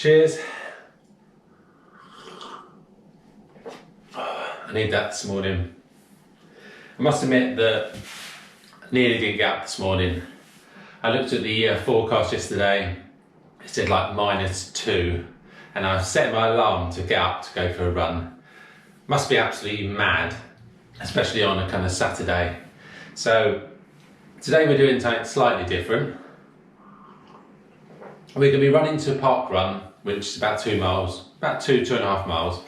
Cheers. I need that this morning. I must admit that I nearly didn't get up this morning. I looked at the forecast yesterday. It said like -2, and I set my alarm to get up to go for a run. Must be absolutely mad, especially on a kind of Saturday. So today we're doing something slightly different. We're going to be running to Parkrun, which is about 2 miles, about 2.5 miles,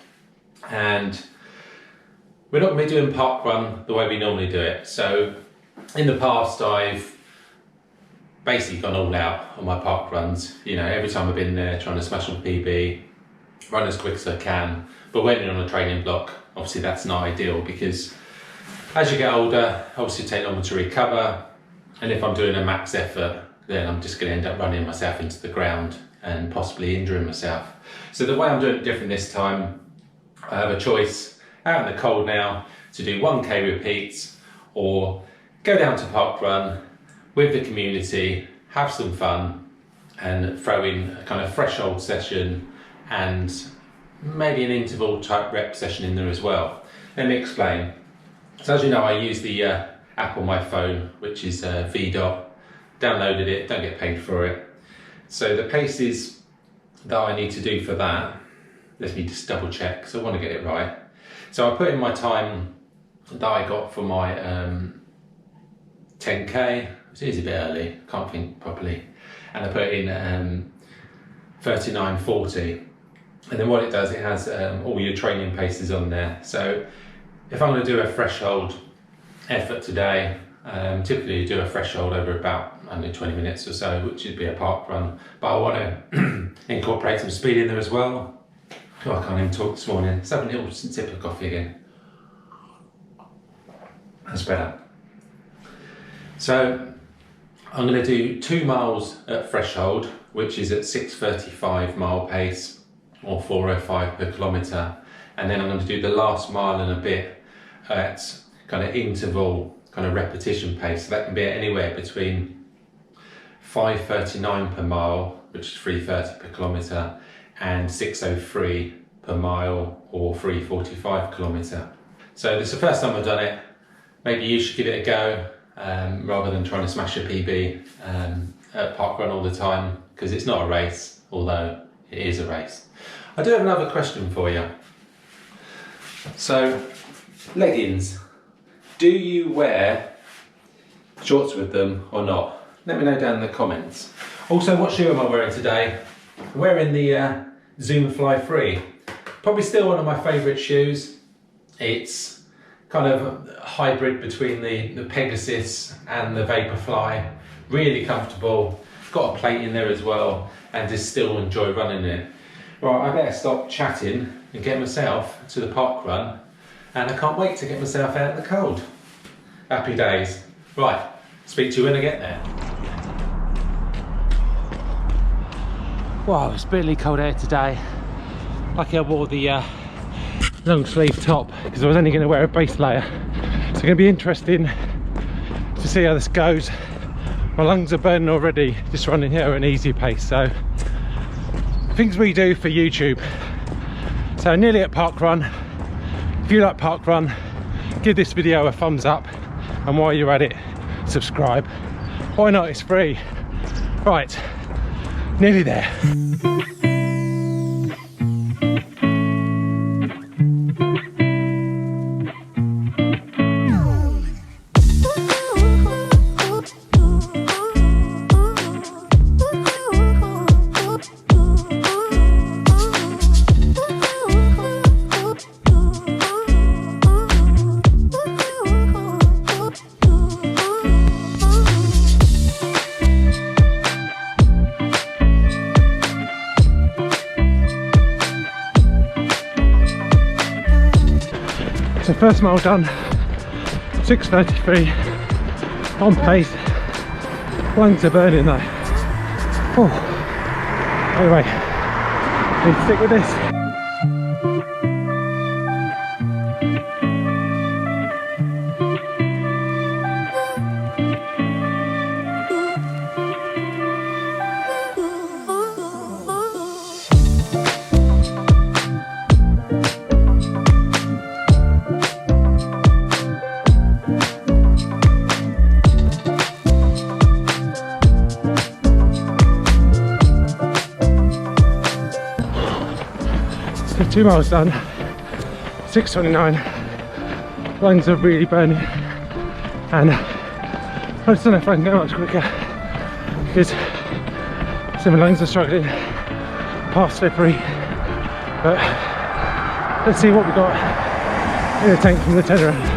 and we're not going to be doing Parkrun the way we normally do it. So in the past I've basically gone all out on my park runs. You know, every time I've been there trying to smash on PB, run as quick as I can. But when you're on a training block, obviously that's not ideal, because as you get older, obviously take longer to recover. And if I'm doing a max effort, then I'm just going to end up running myself into the ground and possibly injuring myself. So the way I'm doing it different this time, I have a choice out in the cold now to do 1k repeats or go down to Parkrun with the community, have some fun and throw in a kind of threshold session and maybe an interval type rep session in there as well. Let me explain. So as you know, I use the app on my phone, which is VDOT. Downloaded it, don't get paid for it. So the paces that I need to do for that, let me just double check because I want to get it right. So I put in my time that I got for my 10k, which is a bit early, can't think properly, and I put in 39:40. And then what it does, it has all your training paces on there. So if I'm going to do a threshold effort today, typically do a threshold over about only 20 minutes or so, which would be a park run, but I want to incorporate some speed in there as well. Oh, I can't even talk this morning. Let's have a little sip of coffee again. That's better. So I'm going to do 2 miles at threshold, which is at 6:35 mile pace or 4:05 per kilometre, and then I'm going to do the last mile and a bit at kind of interval, kind of repetition pace. So that can be anywhere between 5:39 per mile, which is 3:30 per kilometre, and 6:03 per mile or 3:45 kilometre. So this is the first time I've done it. Maybe you should give it a go rather than trying to smash a PB at Parkrun all the time, because it's not a race, although it is a race. I do have another question for you. So, leggings. Do you wear shorts with them or not? Let me know down in the comments. Also, what shoe am I wearing today? I'm wearing the Zoom Fly 3. Probably still one of my favourite shoes. It's kind of a hybrid between the Pegasus and the Vaporfly. Really comfortable. Got a plate in there as well, and just still enjoy running it. Right, I better stop chatting and get myself to the park run, and I can't wait to get myself out in the cold. Happy days. Right, speak to you when I get there. Wow, it's bitterly cold out today. Lucky I wore the long sleeve top because I was only going to wear a base layer. So it's going to be interesting to see how this goes. My lungs are burning already just running here at an easy pace. So things we do for YouTube. So nearly at Parkrun. If you like Parkrun, give this video a thumbs up, and while you're at it, subscribe. Why not? It's free. Right, nearly there. So first mile done, 6:33, on pace, lungs are burning though. Oh. Anyway, need to stick with this. 2 miles done, 6:29. Lungs are really burning, and I just don't know if I can go much quicker because some of my lungs are struggling, half slippery. But let's see what we got in the tank from the turnaround.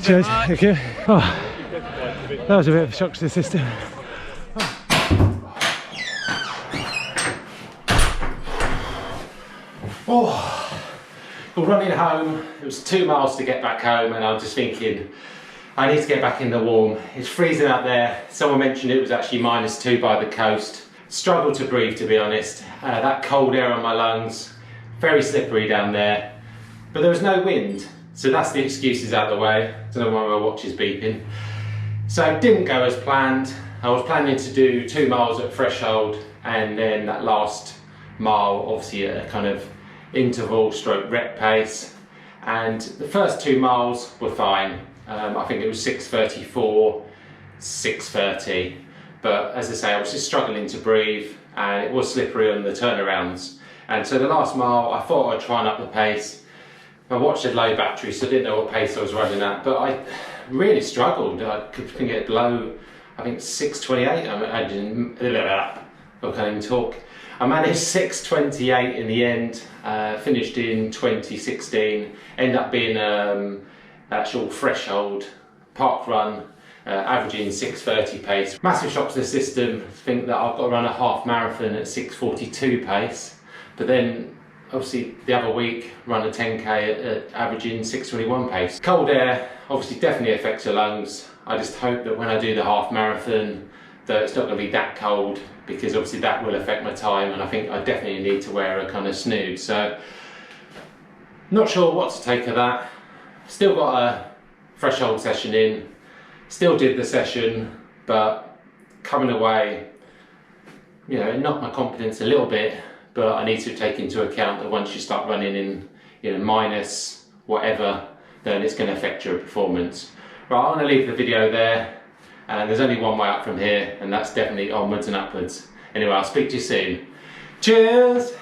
Cheers, thank you. Oh, that was a bit of a shock to the system. Oh, well, running home, it was 2 miles to get back home, and I was just thinking, I need to get back in the warm. It's freezing out there. Someone mentioned it was actually -2 by the coast. Struggled to breathe, to be honest. That cold air on my lungs, very slippery down there, but there was no wind. So that's the excuses out of the way. Don't know why my watch is beeping. So it didn't go as planned. I was planning to do 2 miles at threshold, and then that last mile obviously at a kind of interval stroke rep pace. And the first 2 miles were fine. I think it was 6:34, 6:30. But as I say, I was just struggling to breathe, and it was slippery on the turnarounds. And so the last mile, I thought I'd try and up the pace. My watch had low battery, so I didn't know what pace I was running at, but I really struggled. I couldn't get below, I think 6:28. I can't even talk. I managed 6:28 in the end, finished in 2016, ended up being actual threshold Parkrun, averaging 6:30 pace. Massive shock to the system, think that I've got to run a half marathon at 6:42 pace, but then obviously the other week run a 10k at averaging 6:21 pace. Cold air obviously definitely affects your lungs. I just hope that when I do the half marathon that it's not going to be that cold, because obviously that will affect my time, and I think I definitely need to wear a kind of snood. So not sure what to take of that. Still got a threshold session in, still did the session, but coming away, you know, it knocked my confidence a little bit. But I need to take into account that once you start running in, you know, minus whatever, then it's going to affect your performance. Right, I'm going to leave the video there, and there's only one way up from here, and that's definitely onwards and upwards. Anyway, I'll speak to you soon. Cheers!